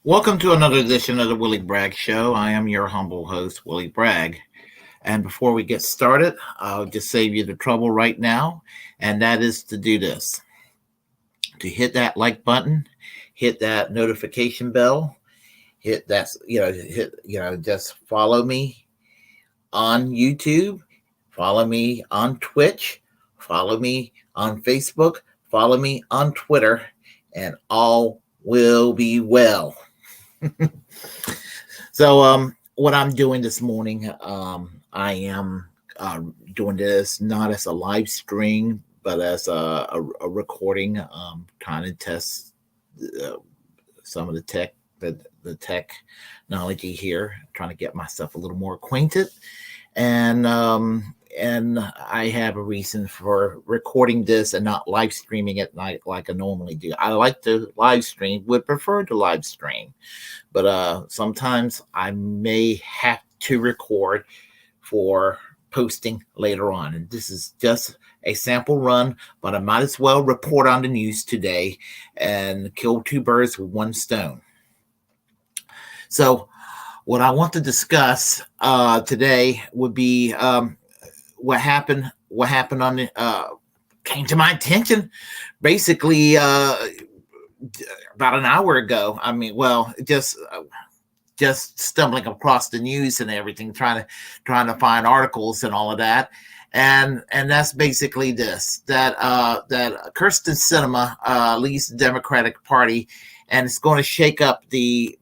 Welcome to another edition of the Willie Bragg Show. I am your humble host, Willie Bragg. And before we get started, I'll just save you the trouble right now, and that is to do this. To hit that like button, hit that notification bell, hit that, just follow me on YouTube, follow me on Twitch, follow me on Facebook, follow me on Twitter, and all will be well. So what I'm doing this morning, I am doing this not as a live stream, but as a recording, trying to test some of the technology here, trying to get myself a little more acquainted. And I have a reason for recording this and not live streaming it like I normally do. I like to live stream, would prefer to live stream, but sometimes I may have to record for posting later on. And this is just a sample run, but I might as well report on the news today and kill two birds with one stone. So what I want to discuss today would be what happened on the came to my attention basically about an hour ago. I mean, well, just stumbling across the news and everything, trying to find articles and all of that. And that's basically this, that Krysten Sinema leads the Democratic Party, and it's going to shake up the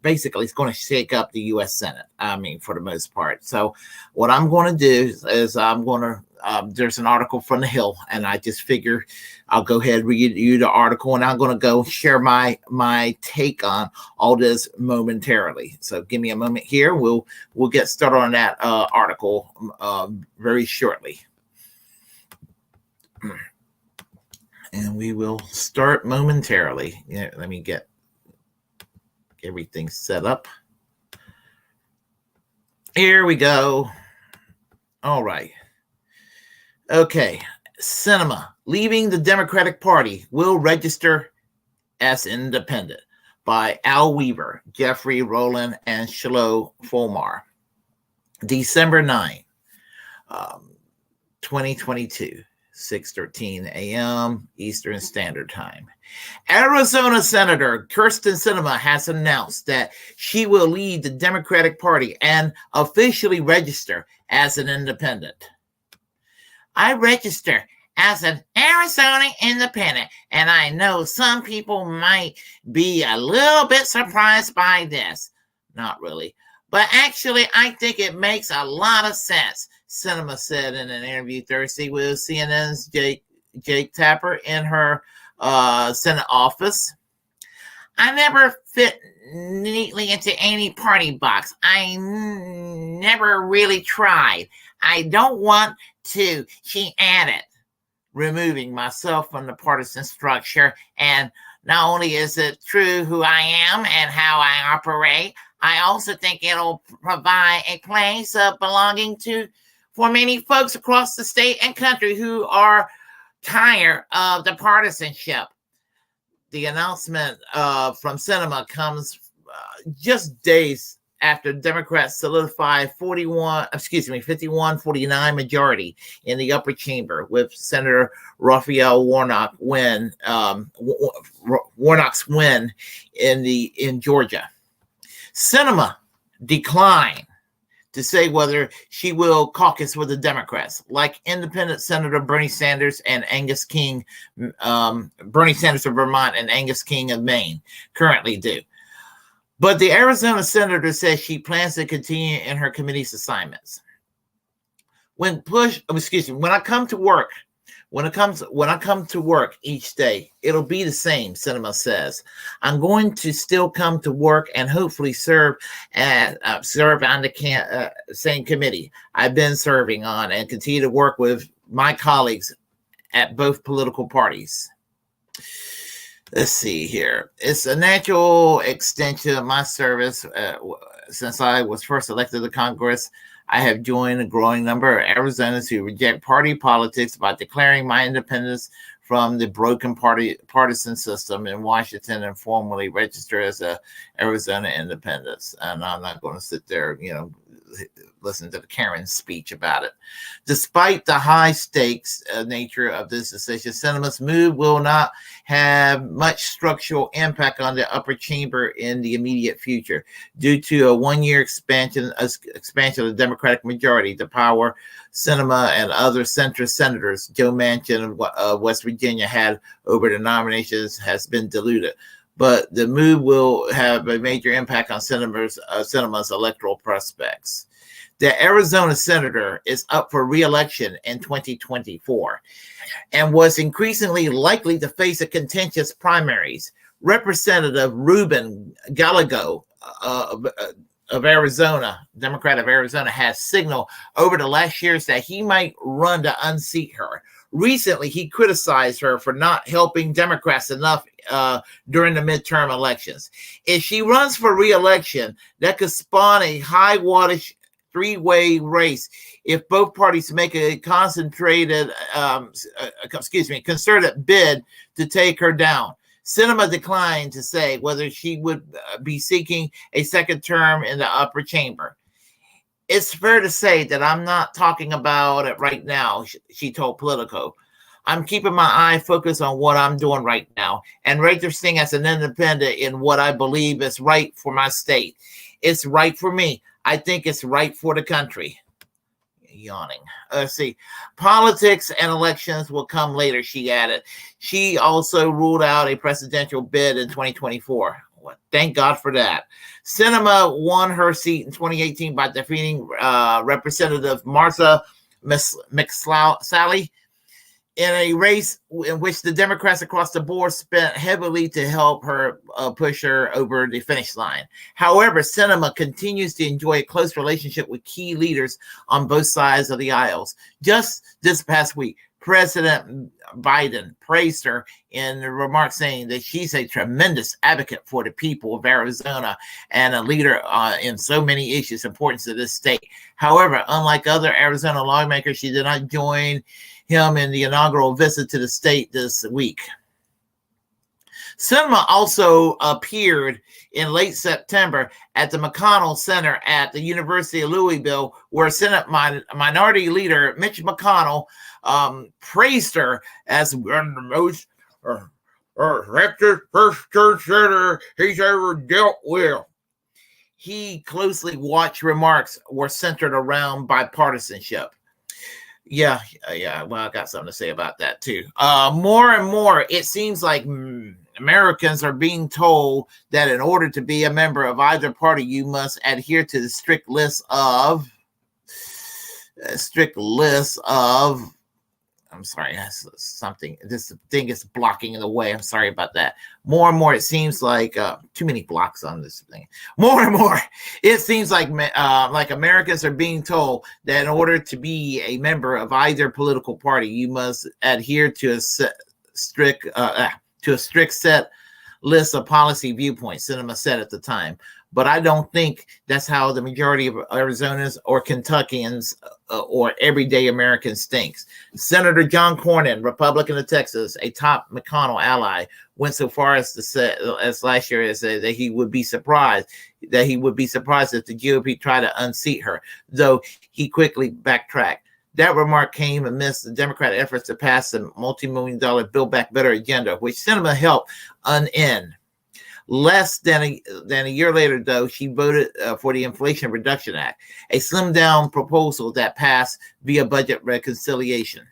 U.S. Senate. I mean, for the most part. So what I'm going to do is I'm going to, there's an article from The Hill, and I just figure I'll go ahead and read you the article, and I'm going to go share my take on all this momentarily. So give me a moment here. We'll get started on that article very shortly. And we will start momentarily. Yeah, let me get everything set up. Here we go. All right. Okay. Sinema leaving the Democratic Party, will register as independent. by Al Weaver, Jeffrey Rowland, and Shiloh Fulmar. December 9, 2022, 6:13 a.m. Eastern Standard Time. Arizona Senator Krysten Sinema has announced that she will lead the Democratic Party and officially register as an independent. I register as an Arizona independent, and I know some people might be a little bit surprised by this. Not really. But actually, I think it makes a lot of sense, Sinema said in an interview Thursday with CNN's Jake Tapper in her Senate office. I never fit neatly into any party box. I never really tried. I don't want to, she added, removing myself from the partisan structure. And not only is it true who I am and how I operate, I also think it'll provide a place of belonging for many folks across the state and country who are tired of the partisanship. The announcement from Sinema comes just days after Democrats solidified 51-49 majority in the upper chamber, with Senator Raphael Warnock's win in Georgia. Sinema declined to say whether she will caucus with the Democrats, like independent Senator Bernie Sanders and Angus King, Bernie Sanders of Vermont and Angus King of Maine currently do. But the Arizona senator says she plans to continue in her committee's assignments. When I come to work each day, it'll be the same, Sinema says. I'm going to still come to work and hopefully serve on the same committee I've been serving on and continue to work with my colleagues at both political parties. Let's see here. It's a natural extension of my service. Since I was first elected to Congress, I have joined a growing number of Arizonans who reject party politics by declaring my independence from the broken partisan system in Washington and formally register as a Arizona independent. And I'm not going to sit there, listen to the Karen speech about it. Despite the high stakes nature of this decision, Sinema's move will not have much structural impact on the upper chamber in the immediate future due to a one-year expansion of the Democratic majority. The power Sinema and other centrist senators, Joe Manchin of West Virginia, had over the nominations has been diluted. But the move will have a major impact on Sinema's electoral prospects. The Arizona senator is up for re-election in 2024 and was increasingly likely to face a contentious primaries. Representative Ruben Gallego of Arizona, Democrat of Arizona, has signaled over the last years that he might run to unseat her. Recently, he criticized her for not helping Democrats enough during the midterm elections. If she runs for re-election, that could spawn a high-wattage three-way race if both parties make a concerted bid to take her down. Sinema declined to say whether she would be seeking a second term in the upper chamber. It's fair to say that I'm not talking about it right now, she told Politico. I'm keeping my eye focused on what I'm doing right now and registering as an independent in what I believe is right for my state. It's right for me. I think it's right for the country. Yawning. Let's see. Politics and elections will come later, she added. She also ruled out a presidential bid in 2024. Well, thank God for that. Sinema won her seat in 2018 by defeating Representative Martha McSally in a race in which the Democrats across the board spent heavily to help her push her over the finish line. However, Sinema continues to enjoy a close relationship with key leaders on both sides of the aisles. Just this past week, President Biden praised her in the remarks, saying that she's a tremendous advocate for the people of Arizona and a leader in so many issues important to this state. However, unlike other Arizona lawmakers, she did not join him in the inaugural visit to the state this week. Sinema also appeared in late September at the McConnell Center at the University of Louisville, where Senate Minority Leader Mitch McConnell praised her as one of the most effective first-term senator he's ever dealt with. He closely watched remarks were centered around bipartisanship. Yeah. Well, I got something to say about that too. More and more, it seems like Americans are being told that in order to be a member of either party, you must adhere to the strict list of. I'm sorry, that's something. This thing is blocking in the way. I'm sorry about that. More and more, it seems like too many blocks on this thing. More and more, it seems like Americans are being told that in order to be a member of either political party, you must adhere to a strict set list of policy viewpoints. Sinema said at the time. But I don't think that's how the majority of Arizonans or Kentuckians or everyday Americans thinks. Senator John Cornyn, Republican of Texas, a top McConnell ally, went so far as to say, as last year, as that he would be surprised if the GOP tried to unseat her, though he quickly backtracked. That remark came amidst the Democratic efforts to pass the multi-million-dollar Build Back Better agenda, which Sinema helped unend. Less than a year later, though, she voted for the Inflation Reduction Act, a slimmed-down proposal that passed via budget reconciliation.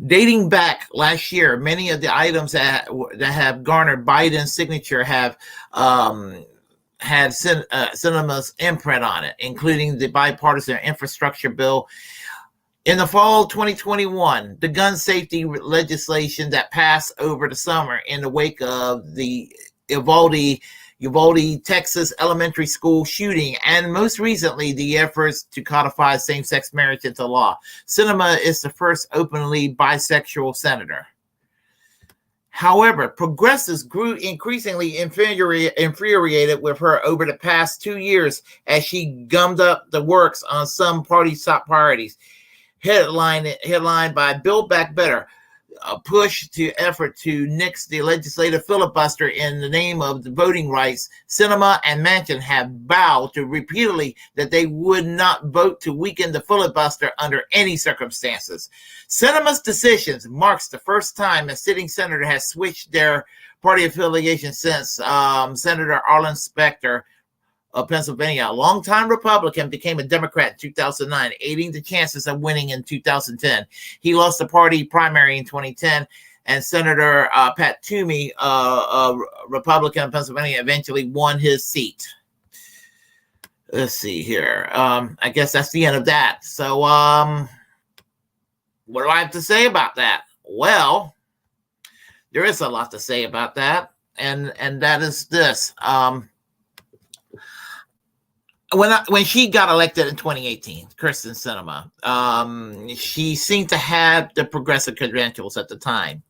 Dating back last year, many of the items that have garnered Biden's signature have had Sinema's imprint on it, including the bipartisan infrastructure bill. In the fall of 2021, the gun safety legislation that passed over the summer in the wake of the Uvalde, Texas elementary school shooting, and most recently, the efforts to codify same-sex marriage into law. Sinema is the first openly bisexual senator. However, progressives grew increasingly infuriated with her over the past 2 years as she gummed up the works on some party's top priorities. Headlined by Build Back Better, a push to effort to nix the legislative filibuster in the name of the voting rights. Sinema and Manchin have vowed to repeatedly that they would not vote to weaken the filibuster under any circumstances. Sinema's decisions marks the first time a sitting senator has switched their party affiliation since Senator Arlen Specter of Pennsylvania, a longtime Republican, became a Democrat in 2009, aiding the chances of winning in 2010. He lost the party primary in 2010, and Senator Pat Toomey, a Republican of Pennsylvania, eventually won his seat. Let's see here. I guess that's the end of that. So what do I have to say about that? Well, there is a lot to say about that, and that is this. When she got elected in 2018, Krysten Sinema, she seemed to have the progressive credentials at the time.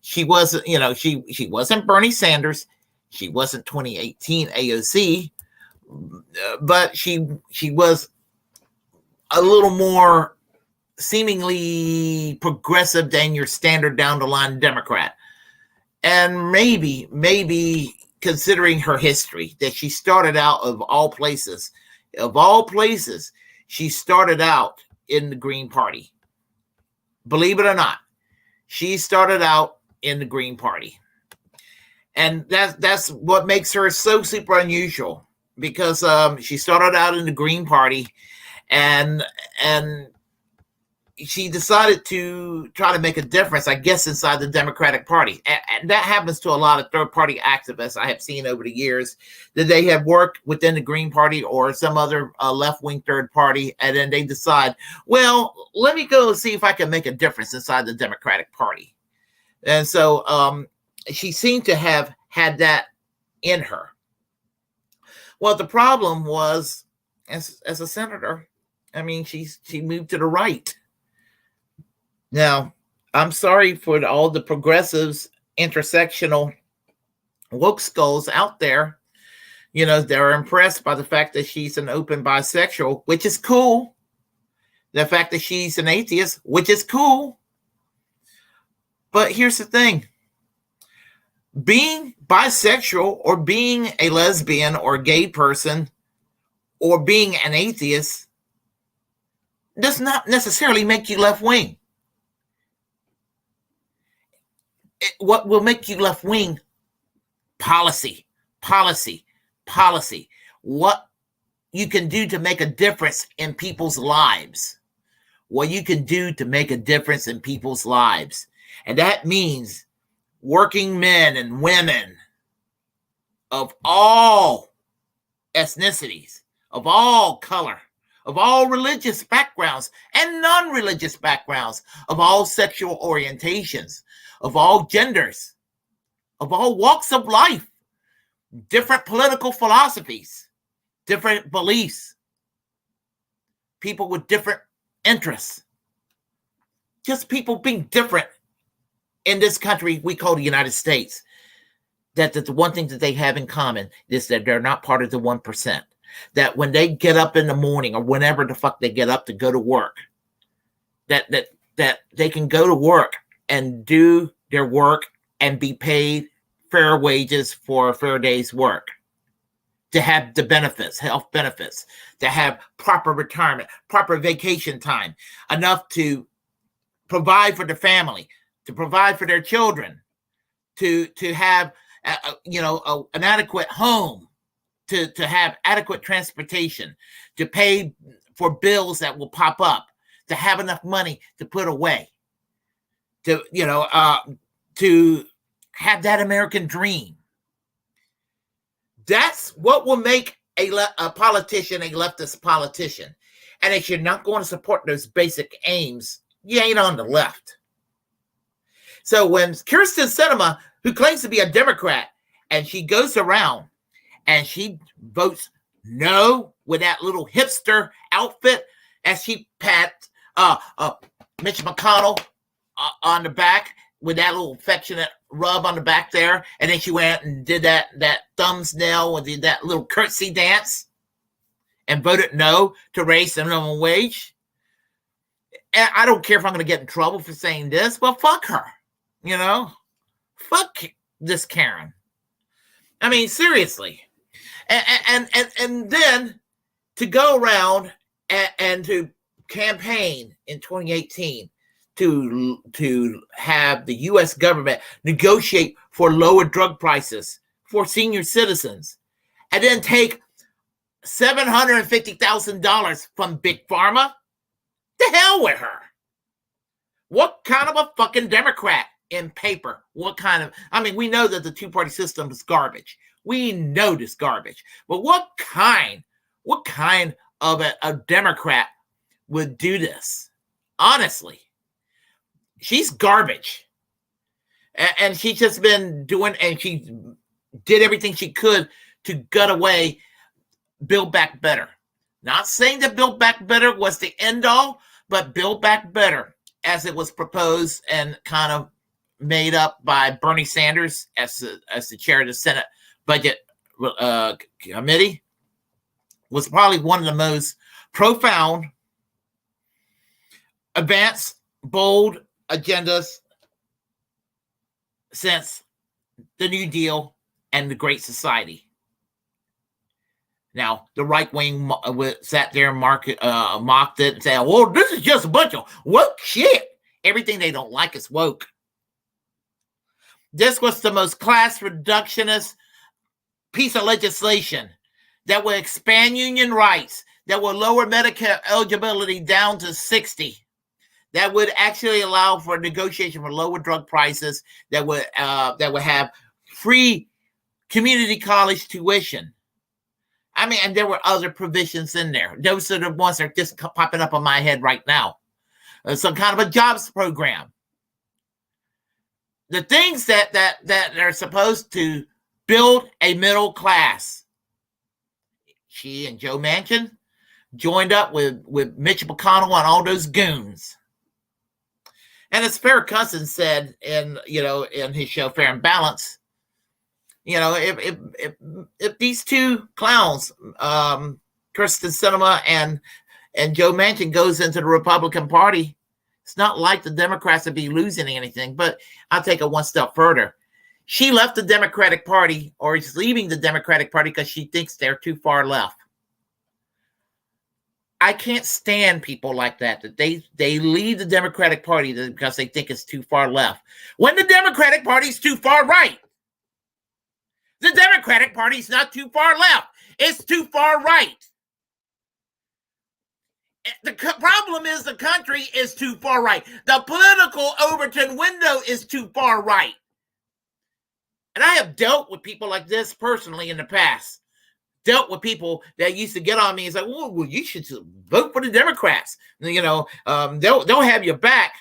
She wasn't, she wasn't Bernie Sanders, she wasn't 2018 AOC, but she was a little more seemingly progressive than your standard down the line Democrat, and maybe. Considering her history, that she started out of all places, she started out in the Green Party. Believe it or not, she started out in the Green Party. And that's what makes her so super unusual, because she started out in the Green Party and she decided to try to make a difference, I guess, inside the Democratic Party. And that happens to a lot of third-party activists I have seen over the years, that they have worked within the Green Party or some other left-wing third party, and then they decide, well, let me go see if I can make a difference inside the Democratic Party. And so she seemed to have had that in her. Well, the problem was, as a senator, I mean, she moved to the right. Now, I'm sorry for all the progressives, intersectional woke skulls out there. They're impressed by the fact that she's an open bisexual, which is cool. The fact that she's an atheist, which is cool. But here's the thing. being bisexual or being a lesbian or gay person or being an atheist does not necessarily make you left wing. What will make you left wing? Policy. What you can do to make a difference in people's lives. What you can do to make a difference in people's lives. And that means working men and women of all ethnicities, of all color, of all religious backgrounds and non-religious backgrounds, of all sexual orientations, of all genders, of all walks of life, different political philosophies, different beliefs, people with different interests, just people being different in this country we call the United States. That the one thing that they have in common is that they're not part of the 1%. That when they get up in the morning or whenever the fuck they get up to go to work, that they can go to work and do their work and be paid fair wages for a fair day's work, to have the benefits, health benefits, to have proper retirement, proper vacation time, enough to provide for the family, to provide for their children, to have an adequate home, to have adequate transportation, to pay for bills that will pop up, to have enough money to put away, to have that American dream. That's what will make a politician a leftist politician. And if you're not going to support those basic aims, you ain't on the left. So when Krysten Sinema, who claims to be a Democrat, and she goes around and she votes no with that little hipster outfit, as she pats Mitch McConnell on the back with that little affectionate rub on the back there, and then she went and did that thumbnail with that little curtsy dance and voted no to raise the minimum wage. And I don't care if I'm going to get in trouble for saying this, but fuck her, fuck this Karen. I mean, seriously. And then to go around and to campaign in 2018 to have the U.S. government negotiate for lower drug prices for senior citizens, and then take $750,000 from Big Pharma, the hell with her. What kind of a fucking Democrat in paper? We know that the two-party system is garbage. We know this garbage. But what kind of a Democrat would do this? Honestly, she's garbage. And she's just been doing, and she did everything she could to gut away Build Back Better. Not saying that Build Back Better was the end all, but Build Back Better, as it was proposed and kind of made up by Bernie Sanders as the chair of the Senate Budget Committee, was probably one of the most profound, advanced, bold agendas since the New Deal and the Great Society. Now, the right wing sat there and mocked it and said, well, this is just a bunch of woke shit. Everything they don't like is woke. This was the most class reductionist piece of legislation that will expand union rights, that will lower Medicare eligibility down to 60, that would actually allow for negotiation for lower drug prices, that would have free community college tuition. And there were other provisions in there. Those are the ones that are just popping up on my head right now. Some kind of a jobs program. The things that are supposed to build a middle class. She and Joe Manchin joined up with Mitch McConnell and all those goons. And as Farrah Cousin said in his show Fair and Balance, if these two clowns, Krysten Sinema and Joe Manchin, goes into the Republican Party, it's not like the Democrats would be losing anything. But I'll take it one step further. She left the Democratic Party, or is leaving the Democratic Party because she thinks they're too far left. I can't stand people like that they leave the Democratic Party because they think it's too far left, when the Democratic Party is too far right. The Democratic Party is not too far left. It's too far right. The problem is the country is too far right. The political Overton window is too far right. And I have dealt with people like this personally in the past. Dealt with people that used to get on me and say, well, you should vote for the Democrats. They'll have your back.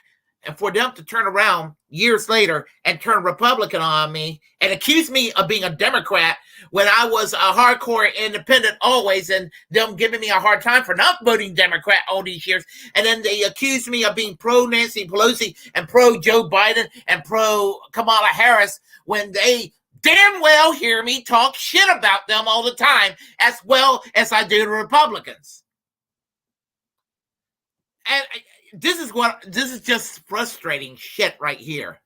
And for them to turn around years later and turn Republican on me and accuse me of being a Democrat when I was a hardcore independent always, and them giving me a hard time for not voting Democrat all these years. And then they accused me of being pro Nancy Pelosi and pro Joe Biden and pro Kamala Harris, when they damn well hear me talk shit about them all the time, as well as I do the Republicans. And this is just frustrating shit right here.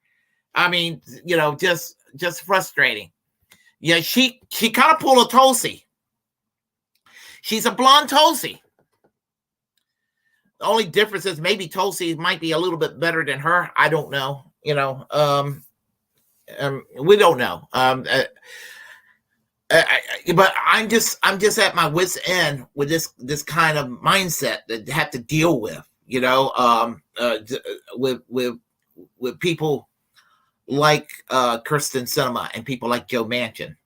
I mean, just frustrating. Yeah, she kind of pulled a Tulsi. She's a blonde Tulsi. The only difference is maybe Tulsi might be a little bit better than her. I don't know. We don't know. But I'm just at my wit's end with this kind of mindset that I have to deal with. With people like Krysten Sinema and people like Joe Manchin,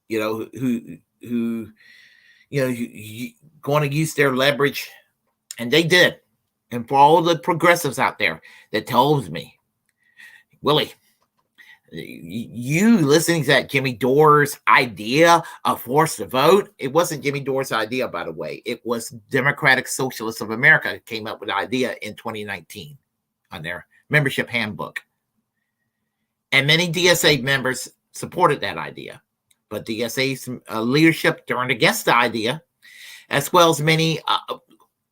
who going to use their leverage, and they did. And for all the progressives out there that tells me, Willie, you listening to that Jimmy Dore's idea of forced to vote, it wasn't Jimmy Dore's idea, by the way. It was Democratic Socialists of America that came up with the idea in 2019 on their membership handbook. And many DSA members supported that idea. But DSA's leadership turned against the idea, as well as many,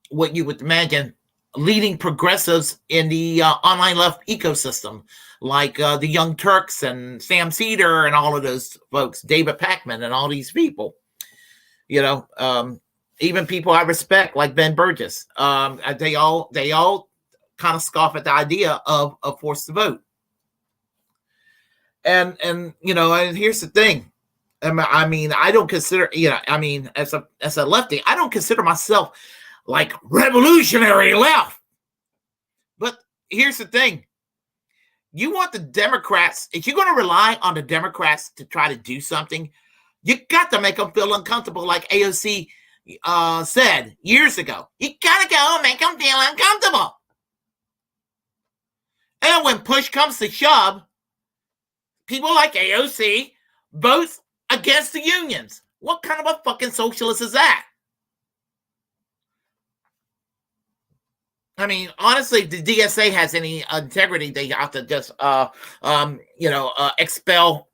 what you would imagine, leading progressives in the online left ecosystem, like the Young Turks and Sam Cedar and all of those folks, David Pakman and all these people. Even people I respect, like Ben Burgess. They all kind of scoff at the idea of forced to vote. And here's the thing. I mean, I don't consider, as a lefty, I don't consider myself like revolutionary left. But here's the thing. You want the Democrats, if you're going to rely on the Democrats to try to do something, you got to make them feel uncomfortable, like AOC said years ago. You got to go and make them feel uncomfortable. And when push comes to shove, people like AOC vote against the unions. What kind of a fucking socialist is that? I mean, honestly, if the DSA has any integrity, they have to just, expel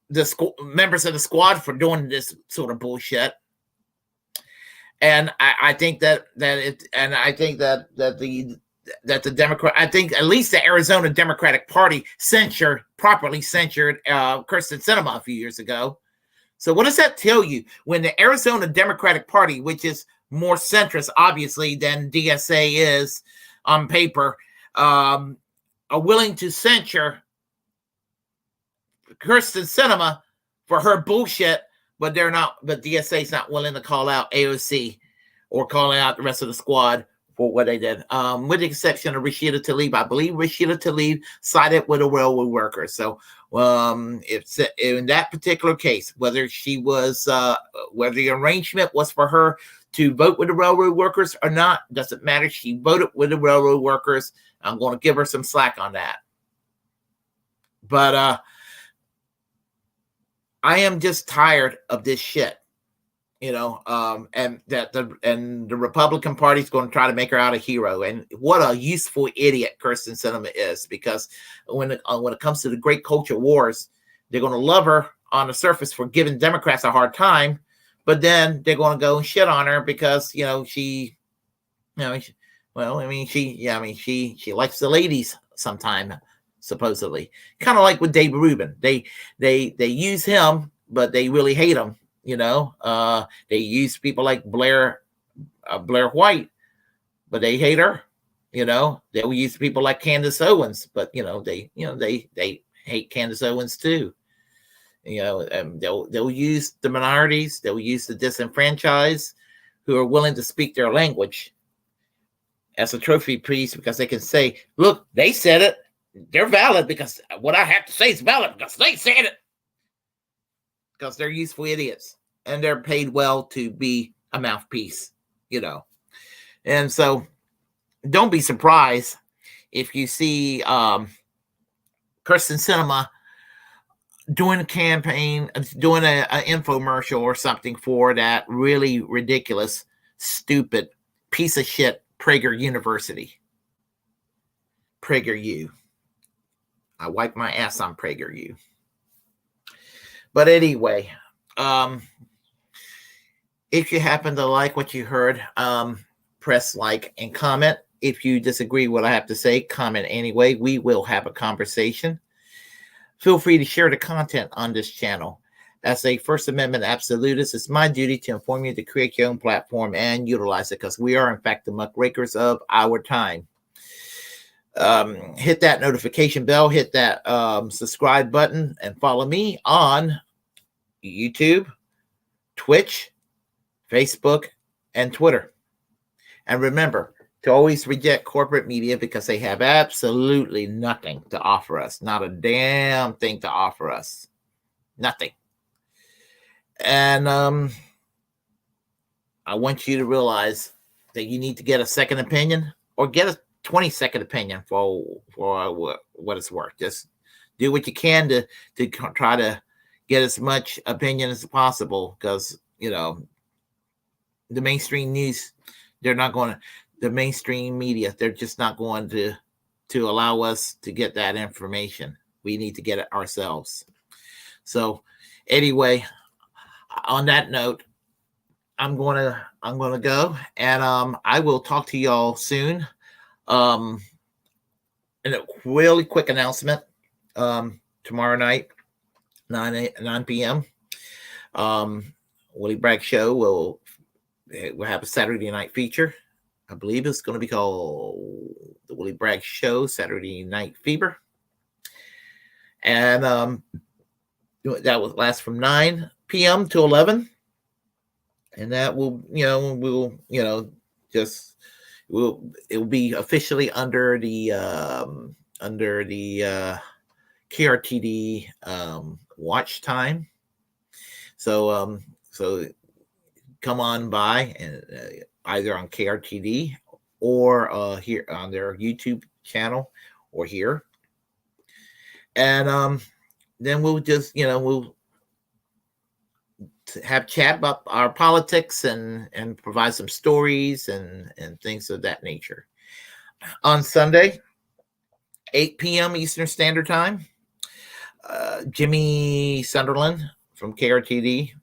the members of the squad for doing this sort of bullshit. And I think that the Democrat, I think at least the Arizona Democratic Party properly censured Krysten Sinema a few years ago. So what does that tell you? When the Arizona Democratic Party, which is more centrist, obviously, than DSA is on paper, are willing to censure Krysten Sinema for her bullshit, but DSA is not willing to call out AOC or calling out the rest of the squad for what they did, with the exception of Rashida Tlaib. I believe Rashida Tlaib sided with the railroad workers. So it's in that particular case, whether the arrangement was for her to vote with the railroad workers or not, doesn't matter. She voted with the railroad workers. I'm going to give her some slack on that. But I am just tired of this shit. And the Republican Party is going to try to make her out a hero. And what a useful idiot Krysten Sinema is, because when it comes to the great culture wars, they're going to love her on the surface for giving Democrats a hard time, but then they're going to go and shit on her because she likes the ladies sometime. supposedly. Kind of like with Dave Rubin. They use him, but they really hate him. They use people like Blair White, but they hate her. They will use people like Candace Owens, but they hate Candace Owens too. They'll use the minorities, they'll use the disenfranchised who are willing to speak their language as a trophy piece because they can say, look, they said it. They're valid because what I have to say is valid because they said it. Because they're useful idiots and they're paid well to be a mouthpiece, And so don't be surprised if you see Krysten Sinema doing a campaign, doing an infomercial or something for that really ridiculous, stupid piece of shit Prager University. PragerU. I wipe my ass on PragerU. But anyway, if you happen to like what you heard, press like and comment. If you disagree with what I have to say, comment anyway. We will have a conversation. Feel free to share the content on this channel. As a First Amendment absolutist, it's my duty to inform you to create your own platform and utilize it because we are, in fact, the muckrakers of our time. Hit that notification bell, hit that subscribe button, and follow me on YouTube, Twitch, Facebook, and Twitter. And remember to always reject corporate media because they have absolutely nothing to offer us. Not a damn thing to offer us. Nothing. And I want you to realize that you need to get a second opinion or get a 20-second opinion for what it's worth. Just do what you can to try to get as much opinion as possible because, the mainstream news, they're not going to, the mainstream media, they're just not going to allow us to get that information. We need to get it ourselves. So anyway, on that note, I'm gonna go and I will talk to y'all soon. And a really quick announcement. Tomorrow night, 9 p.m. Willie Bragg Show will have a Saturday night feature. I believe it's going to be called the Willie Bragg Show Saturday Night Fever. And that will last from 9 p.m. to 11. And that will, it will be officially under the KRTD watch time. So come on by and either on KRTD or here on their YouTube channel or here. And then we'll just, we'll have chat about our politics and provide some stories and things of that nature. On Sunday, 8 p.m. Eastern Standard Time, Jimmy Sunderland from KRTD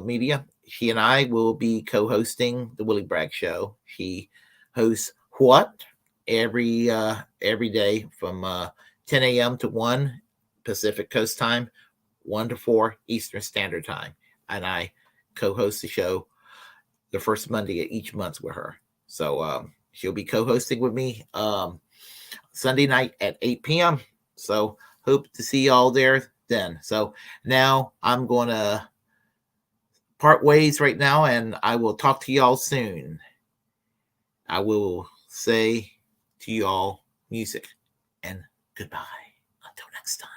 Media, she and I will be co-hosting the Willie Bragg Show. She hosts What every day from 10 a.m. to 1 Pacific Coast Time, 1 to 4 Eastern Standard Time. And I co-host the show the first Monday of each month with her. So she'll be co-hosting with me Sunday night at 8 p.m. So hope to see y'all there then. So now I'm going to part ways right now, and I will talk to y'all soon. I will say to y'all music and goodbye. Until next time.